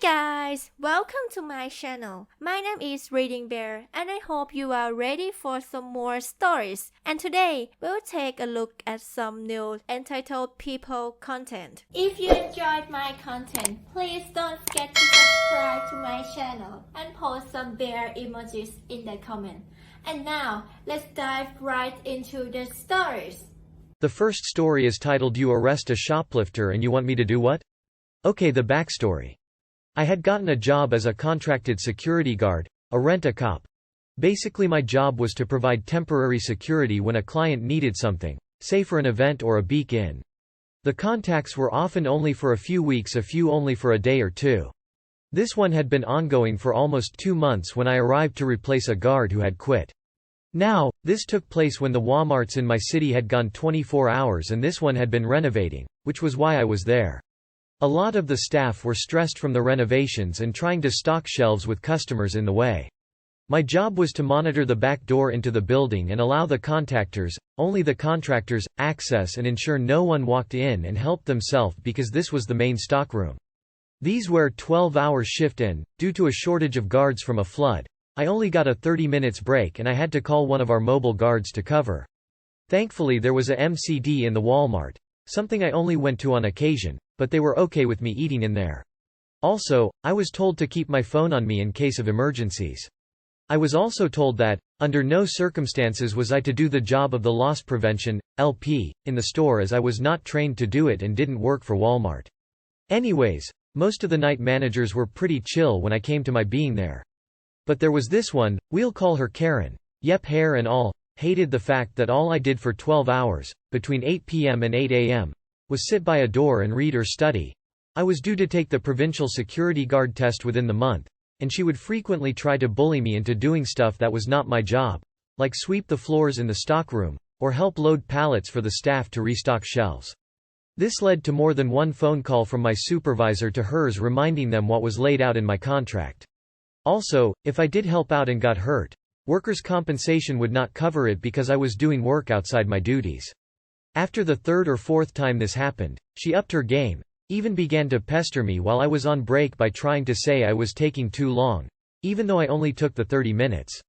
guys, welcome to my channel. My name is ReadingBear and I hope you are ready for some more stories. And today, we'll take a look at some new entitled people content. If you enjoyed my content, please don't forget to subscribe to my channel and post some bear emojis in the comment. And now, let's dive right into the stories. The first story is titled You Arrest a Shoplifter and You Want Me to Do What? Okay, the backstory. I had gotten a job as a contracted security guard, a rent-a-cop. Basically my job was to provide temporary security when a client needed something, say for an event or a beak-in. The contacts were often only for a few weeks, a few only for a day or two. This one had been ongoing for almost 2 months when I arrived to replace a guard who had quit. Now, this took place when the Walmarts in my city had gone 24 hours and this one had been renovating, which was why I was there. A lot of the staff were stressed from the renovations and trying to stock shelves with customers in the way. My job was to monitor the back door into the building and allow the contactors, only the contractors, access and ensure no one walked in and helped themselves because this was the main stockroom. These were 12-hour shift in, due to a shortage of guards from a flood. I only got a 30 minutes break and I had to call one of our mobile guards to cover. Thankfully there was a MCD in the Walmart, something I only went to on occasion, but they were okay with me eating in there. Also, I was told to keep my phone on me in case of emergencies. I was also told that, under no circumstances was I to do the job of the loss prevention, LP, in the store as I was not trained to do it and didn't work for Walmart. Anyways, most of the night managers were pretty chill when I came to my being there. But there was this one, we'll call her Karen. Yep, hair and all, hated the fact that all I did for 12 hours, between 8 p.m. and 8 a.m., was sit by a door and read or study. I was due to take the provincial security guard test within the month, and she would frequently try to bully me into doing stuff that was not my job, like sweep the floors in the stockroom, or help load pallets for the staff to restock shelves. This led to more than one phone call from my supervisor to hers reminding them what was laid out in my contract. Also, if I did help out and got hurt, workers' compensation would not cover it because I was doing work outside my duties. After the third or fourth time this happened, she upped her game, even began to pester me while I was on break by trying to say I was taking too long, even though I only took the 30 minutes.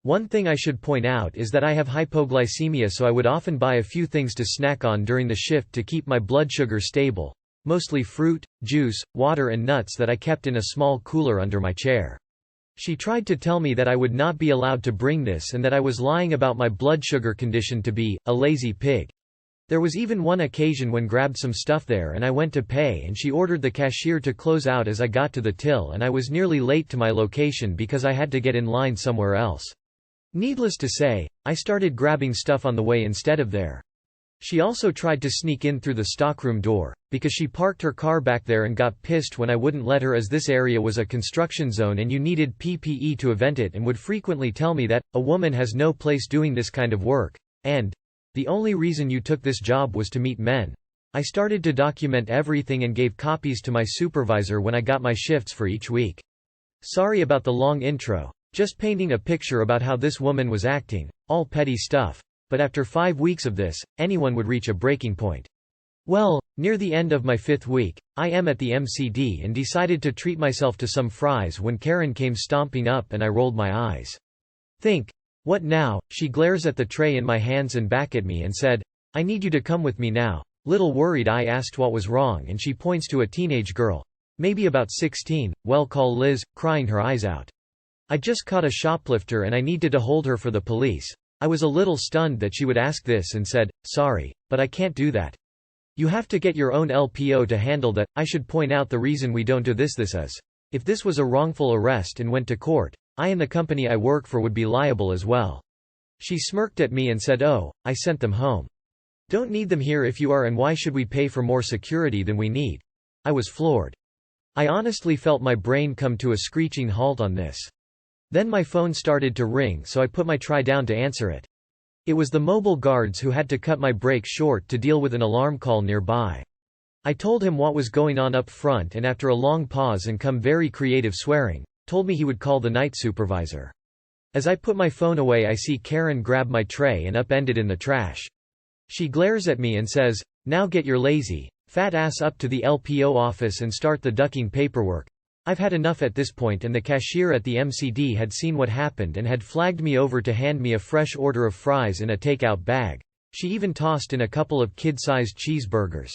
One thing I should point out is that I have hypoglycemia, so I would often buy a few things to snack on during the shift to keep my blood sugar stable, mostly fruit, juice, water and nuts that I kept in a small cooler under my chair. She tried to tell me that I would not be allowed to bring this and that I was lying about my blood sugar condition to be a lazy pig. There was even one occasion when grabbed some stuff there and I went to pay and she ordered the cashier to close out as I got to the till and I was nearly late to my location because I had to get in line somewhere else. Needless to say, I started grabbing stuff on the way instead of there. She also tried to sneak in through the stockroom door, because she parked her car back there and got pissed when I wouldn't let her as this area was a construction zone and you needed PPE to event it and would frequently tell me that, a woman has no place doing this kind of work, and the only reason you took this job was to meet men. I started to document everything and gave copies to my supervisor when I got my shifts for each week. Sorry about the long intro, just painting a picture about how this woman was acting, all petty stuff. But after 5 weeks of this, anyone would reach a breaking point. Well, near the end of my 5th week, I am at the MCD and decided to treat myself to some fries when Karen came stomping up and I rolled my eyes. Think, what now? She glares at the tray in my hands and back at me and said, I need you to come with me now. Little worried I asked what was wrong and she points to a teenage girl, maybe about 16, well call Liz, crying her eyes out. I just caught a shoplifter and I needed to hold her for the police. I was a little stunned that she would ask this and said, sorry, but I can't do that. You have to get your own LPO to handle that. I should point out the reason we don't do this is, if this was a wrongful arrest and went to court, I and the company I work for would be liable as well. She smirked at me and said, oh, I sent them home. Don't need them here if you are, and why should we pay for more security than we need? I was floored. I honestly felt my brain come to a screeching halt on this. Then my phone started to ring, so I put my try down to answer it. It was the mobile guards who had to cut my break short to deal with an alarm call nearby. I told him what was going on up front and after a long pause and come very creative swearing, told me he would call the night supervisor. As I put my phone away I see Karen grab my tray and upend it in the trash. She glares at me and says, now get your lazy, fat ass up to the LPO office and start the ducking paperwork. I've had enough at this point, and the cashier at the MCD had seen what happened and had flagged me over to hand me a fresh order of fries in a takeout bag. She even tossed in a couple of kid-sized cheeseburgers.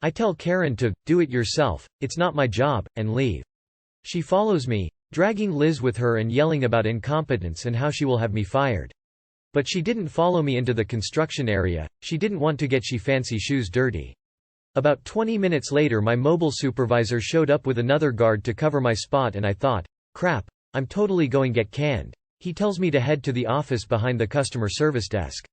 I tell Karen to do it yourself, it's not my job, and leave. She follows me, dragging Liz with her and yelling about incompetence and how she will have me fired. But she didn't follow me into the construction area, she didn't want to get she fancy shoes dirty. About 20 minutes later my mobile supervisor showed up with another guard to cover my spot, and I thought, crap, I'm totally going get canned. He tells me to head to the office behind the customer service desk.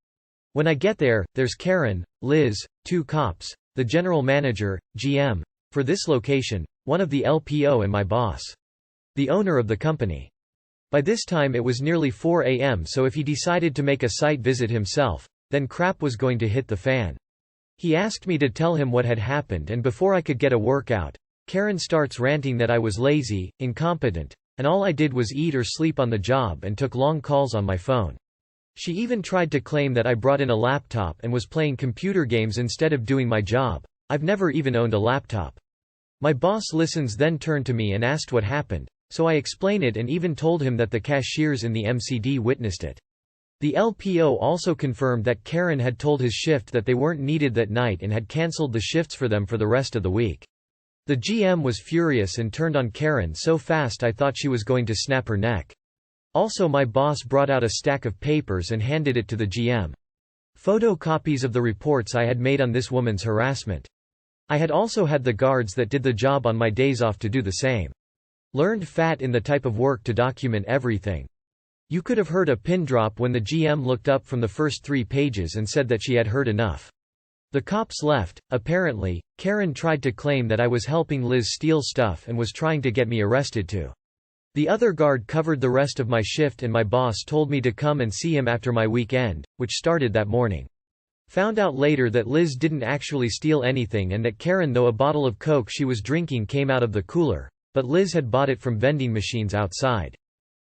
When I get there, there's Karen, Liz, 2 cops, the general manager, GM, for this location, one of the LPO, and my boss, the owner of the company. By this time it was nearly 4 a.m., so if he decided to make a site visit himself, then crap was going to hit the fan. He asked me to tell him what had happened, and before I could get a workout, Karen starts ranting that I was lazy, incompetent, and all I did was eat or sleep on the job and took long calls on my phone. She even tried to claim that I brought in a laptop and was playing computer games instead of doing my job. I've never even owned a laptop. My boss listens, then turned to me and asked what happened, so I explain it and even told him that the cashiers in the MCD witnessed it. The LPO also confirmed that Karen had told his shift that they weren't needed that night and had cancelled the shifts for them for the rest of the week. The GM was furious and turned on Karen so fast I thought she was going to snap her neck. Also, my boss brought out a stack of papers and handed it to the GM. Photocopies of the reports I had made on this woman's harassment. I had also had the guards that did the job on my days off to do the same. Learned fat in the type of work to document everything. You could have heard a pin drop when the GM looked up from the first 3 pages and said that she had heard enough. The cops left. Apparently, Karen tried to claim that I was helping Liz steal stuff and was trying to get me arrested too. The other guard covered the rest of my shift, and my boss told me to come and see him after my weekend, which started that morning. Found out later that Liz didn't actually steal anything and that Karen, though a bottle of Coke she was drinking came out of the cooler, but Liz had bought it from vending machines outside.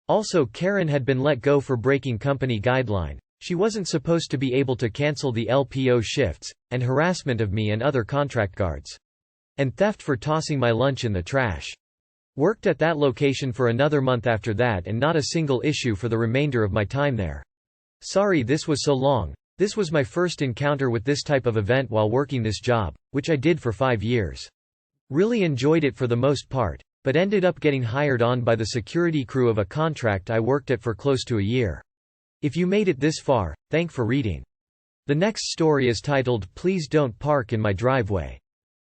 Also, Karen had been let go for breaking company guideline. She wasn't supposed to be able to cancel the LPO shifts, and harassment of me and other contract guards. And theft for tossing my lunch in the trash. Worked at that location for another month after that, and not a single issue for the remainder of my time there. Sorry this was so long. This was my first encounter with this type of event while working this job, which I did for 5 years. Really enjoyed it for the most part, but ended up getting hired on by the security crew of a contract I worked at for close to a year. If you made it this far, thank for reading. The next story is titled Please Don't Park in My Driveway.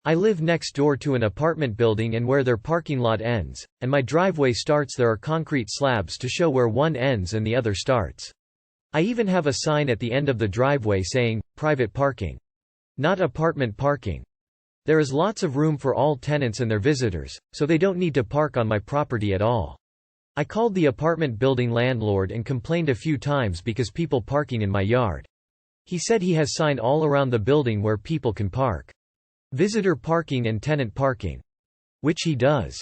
I live next door to an apartment building, and where their parking lot ends, and my driveway starts, there are concrete slabs to show where one ends and the other starts. I even have a sign at the end of the driveway saying, private parking. Not apartment parking. There is lots of room for all tenants and their visitors, so they don't need to park on my property at all. I called the apartment building landlord and complained a few times because people parking in my yard. He said he has sign all around the building where people can park. Visitor parking and tenant parking. Which he does.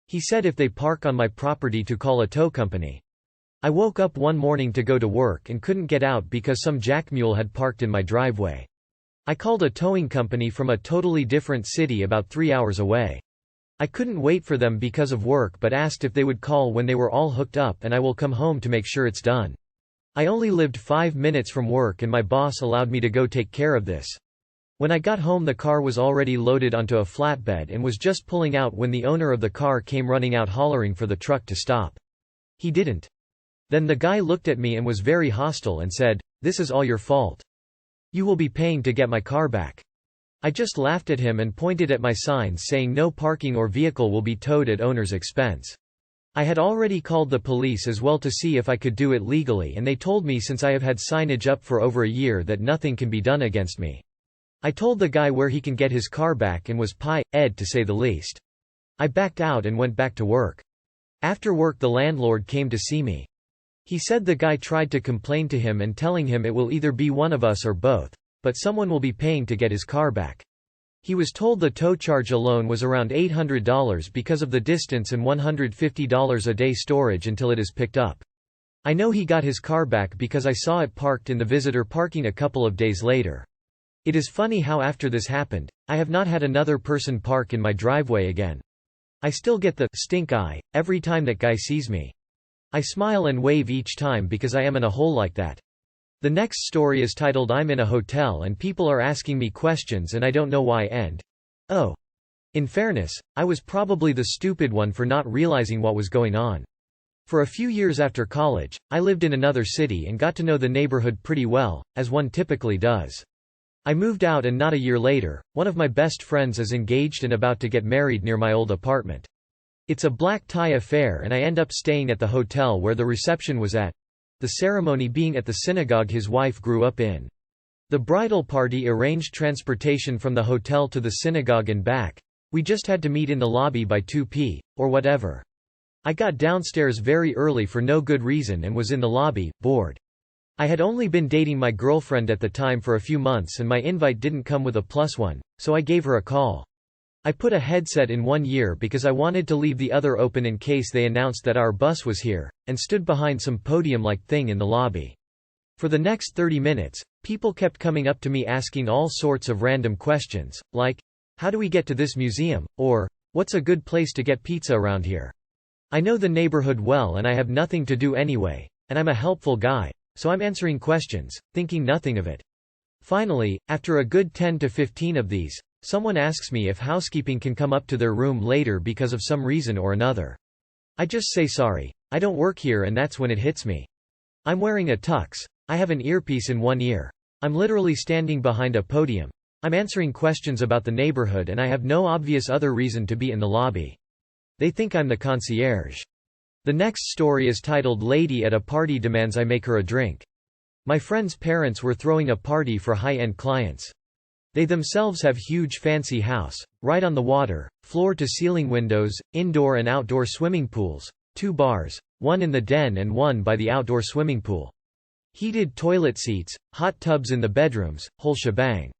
He said if they park on my property to call a tow company. I woke up one morning to go to work and couldn't get out because some jackmule had parked in my driveway. I called a towing company from a totally different city about 3 hours away. I couldn't wait for them because of work, but asked if they would call when they were all hooked up and I will come home to make sure it's done. I only lived 5 minutes from work and my boss allowed me to go take care of this. When I got home the car was already loaded onto a flatbed and was just pulling out when the owner of the car came running out hollering for the truck to stop. He didn't. Then the guy looked at me and was very hostile and said, "This is all your fault. You will be paying to get my car back." I just laughed at him and pointed at my signs saying no parking or vehicle will be towed at owner's expense. I had already called the police as well to see if I could do it legally, and they told me since I have had signage up for over a year that nothing can be done against me. I told the guy where he can get his car back and was ed to say the least. I backed out and went back to work. After work the landlord came to see me. He said the guy tried to complain to him and telling him it will either be one of us or both, but someone will be paying to get his car back. He was told the tow charge alone was around $800 because of the distance and $150 a day storage until it is picked up. I know he got his car back because I saw it parked in the visitor parking a couple of days later. It is funny how after this happened, I have not had another person park in my driveway again. I still get the stink eye every time that guy sees me. I smile and wave each time because I am in a hole like that. The next story is titled I'm in a hotel and people are asking me questions and I don't know why and oh. In fairness, I was probably the stupid one for not realizing what was going on. For a few years after college, I lived in another city and got to know the neighborhood pretty well, as one typically does. I moved out and not a year later, one of my best friends is engaged and about to get married near my old apartment. It's a black tie affair and I end up staying at the hotel where the reception was at, the ceremony being at the synagogue his wife grew up in. The bridal party arranged transportation from the hotel to the synagogue and back. We just had to meet in the lobby by 2 p. or whatever. I got downstairs very early for no good reason and was in the lobby, bored. I had only been dating my girlfriend at the time for a few months and my invite didn't come with a +1, so I gave her a call. I put a headset in one ear because I wanted to leave the other open in case they announced that our bus was here, and stood behind some podium-like thing in the lobby. For the next 30 minutes, people kept coming up to me asking all sorts of random questions, like, how do we get to this museum, or, what's a good place to get pizza around here? I know the neighborhood well and I have nothing to do anyway, and I'm a helpful guy, so I'm answering questions, thinking nothing of it. Finally, after a good 10 to 15 of these, someone asks me if housekeeping can come up to their room later because of some reason or another. I just say sorry, I don't work here, and that's when it hits me. I'm wearing a tux, I have an earpiece in one ear. I'm literally standing behind a podium. I'm answering questions about the neighborhood and I have no obvious other reason to be in the lobby. They think I'm the concierge. The next story is titled Lady at a Party Demands I Make Her a Drink. My friend's parents were throwing a party for high-end clients. They themselves have huge fancy house, right on the water, floor-to-ceiling windows, indoor and outdoor swimming pools, 2 bars, one in the den and one by the outdoor swimming pool. Heated toilet seats, hot tubs in the bedrooms, whole shebang.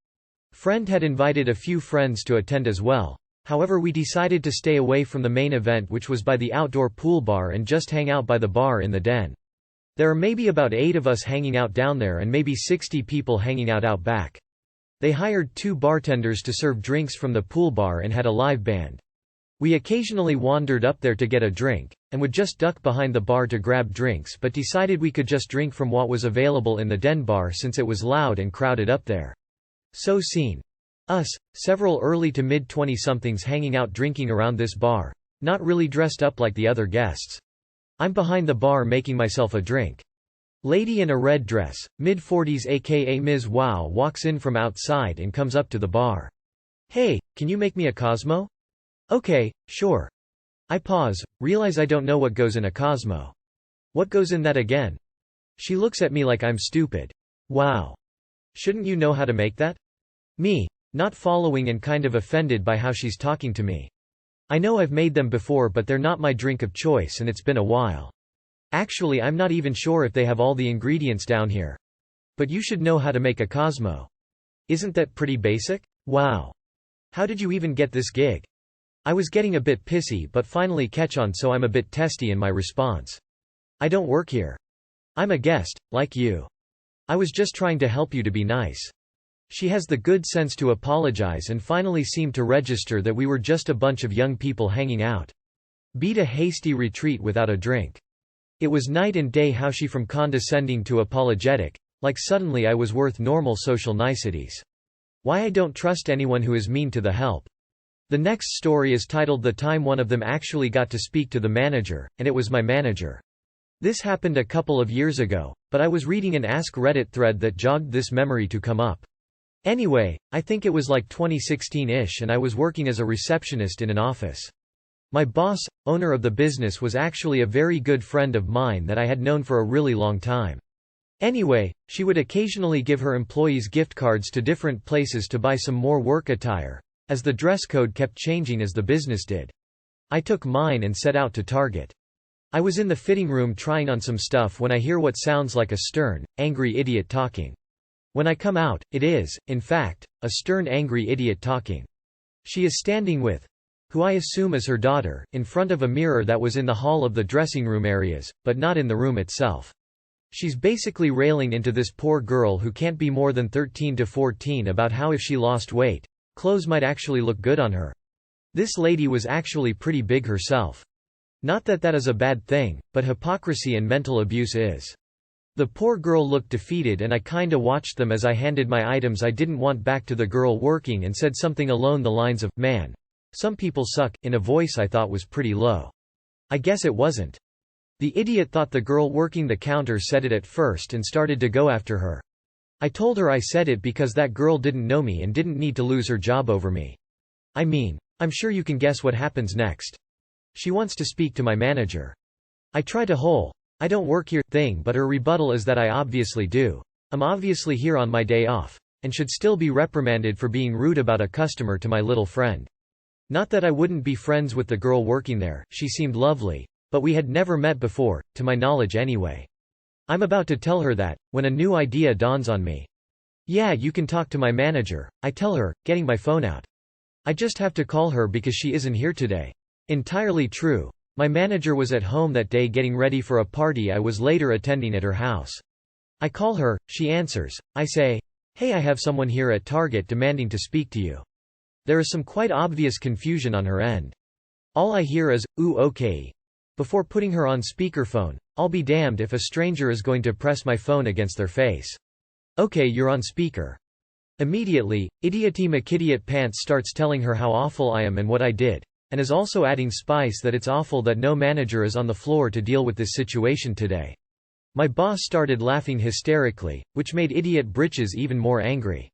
Friend had invited a few friends to attend as well. However, we decided to stay away from the main event, which was by the outdoor pool bar, and just hang out by the bar in the den. There are maybe about 8 of us hanging out down there and maybe 60 people hanging out back. They hired 2 bartenders to serve drinks from the pool bar and had a live band. We occasionally wandered up there to get a drink, and would just duck behind the bar to grab drinks, but decided we could just drink from what was available in the den bar since it was loud and crowded up there. So scene. Us, several early to mid-20-somethings hanging out drinking around this bar. Not really dressed up like the other guests. I'm behind the bar making myself a drink. Lady in a red dress, mid-40s aka Ms. Wow, walks in from outside and comes up to the bar. Hey, can you make me a Cosmo? Okay, sure. I pause, realize I don't know what goes in a Cosmo. What goes in that again? She looks at me like I'm stupid. Wow. Shouldn't you know how to make that? Me, not following and kind of offended by how she's talking to me. I know I've made them before, but they're not my drink of choice and it's been a while. Actually, I'm not even sure if they have all the ingredients down here. But you should know how to make a Cosmo. Isn't that pretty basic? Wow. How did you even get this gig? I was getting a bit pissy but finally catch on, so I'm a bit testy in my response. I don't work here. I'm a guest, like you. I was just trying to help you to be nice. She has the good sense to apologize and finally seemed to register that we were just a bunch of young people hanging out. Beat a hasty retreat without a drink. It was night and day how she from condescending to apologetic, like suddenly I was worth normal social niceties. Why I don't trust anyone who is mean to the help. The next story is titled The Time One of Them Actually Got to Speak to the Manager, and it was my manager. This happened a couple of years ago, but I was reading an Ask Reddit thread that jogged this memory to come up. Anyway, I think it was like 2016-ish and I was working as a receptionist in an office. My boss, owner of the business, was actually a very good friend of mine that I had known for a really long time. Anyway, she would occasionally give her employees gift cards to different places to buy some more work attire, as the dress code kept changing as the business did. I took mine and set out to Target. I was in the fitting room trying on some stuff when I hear what sounds like a stern, angry idiot talking. When I come out, it is, in fact, a stern, angry idiot talking. She is standing with, who I assume is her daughter, in front of a mirror that was in the hall of the dressing room areas, but not in the room itself. She's basically railing into this poor girl who can't be more than 13 to 14 about how if she lost weight, clothes might actually look good on her. This lady was actually pretty big herself. Not that that is a bad thing, but hypocrisy and mental abuse is. The poor girl looked defeated and I kinda watched them as I handed my items I didn't want back to the girl working and said something along the lines of, "Man, some people suck," in a voice I thought was pretty low. I guess it wasn't. The idiot thought the girl working the counter said it at first and started to go after her. I told her I said it because that girl didn't know me and didn't need to lose her job over me. I mean, I'm sure you can guess what happens next. She wants to speak to my manager. I try to whole, "I don't work here" thing, but her rebuttal is that I obviously do. I'm obviously here on my day off, and should still be reprimanded for being rude about a customer to my little friend. Not that I wouldn't be friends with the girl working there, she seemed lovely, but we had never met before, to my knowledge anyway. I'm about to tell her that, when a new idea dawns on me. "Yeah, you can talk to my manager," I tell her, getting my phone out. "I just have to call her because she isn't here today." Entirely true. My manager was at home that day getting ready for a party I was later attending at her house. I call her, she answers. I say, "Hey, I have someone here at Target demanding to speak to you." There is some quite obvious confusion on her end. All I hear is, "Ooh, okay." Before putting her on speakerphone, I'll be damned if a stranger is going to press my phone against their face. "Okay, you're on speaker." Immediately, Idioty McIdiot Pants starts telling her how awful I am and what I did, and is also adding spice that it's awful that no manager is on the floor to deal with this situation today. My boss started laughing hysterically, which made Idiot Britches even more angry.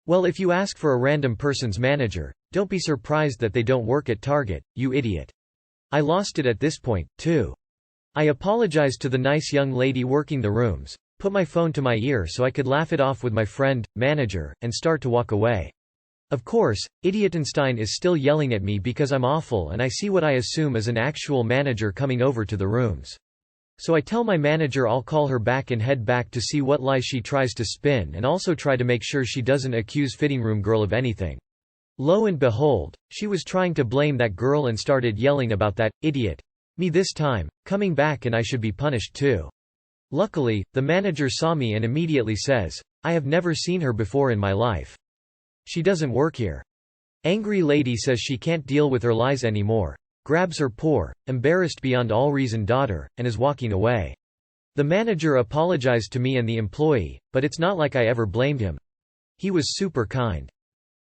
Well, if you ask for a random person's manager, don't be surprised that they don't work at Target, you idiot. I lost it at this point, too. I apologized to the nice young lady working the rooms, put my phone to my ear so I could laugh it off with my friend, manager, and start to walk away. Of course, Idiotenstein is still yelling at me because I'm awful and I see what I assume is an actual manager coming over to the rooms. So I tell my manager I'll call her back and head back to see what lies she tries to spin and also try to make sure she doesn't accuse fitting room girl of anything. Lo and behold, she was trying to blame that girl and started yelling about that idiot. Me this time, coming back and I should be punished too. Luckily, the manager saw me and immediately says, "I have never seen her before in my life. She doesn't work here." Angry lady says she can't deal with her lies anymore, grabs her poor, embarrassed beyond all reason daughter, and is walking away. The manager apologized to me and the employee, but it's not like I ever blamed him. He was super kind.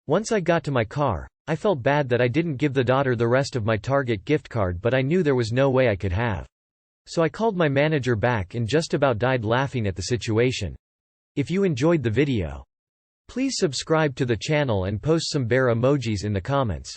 Once I got to my car, I felt bad that I didn't give the daughter the rest of my Target gift card, but I knew there was no way I could have. So I called my manager back and just about died laughing at the situation. If you enjoyed the video, please subscribe to the channel and post some bear emojis in the comments.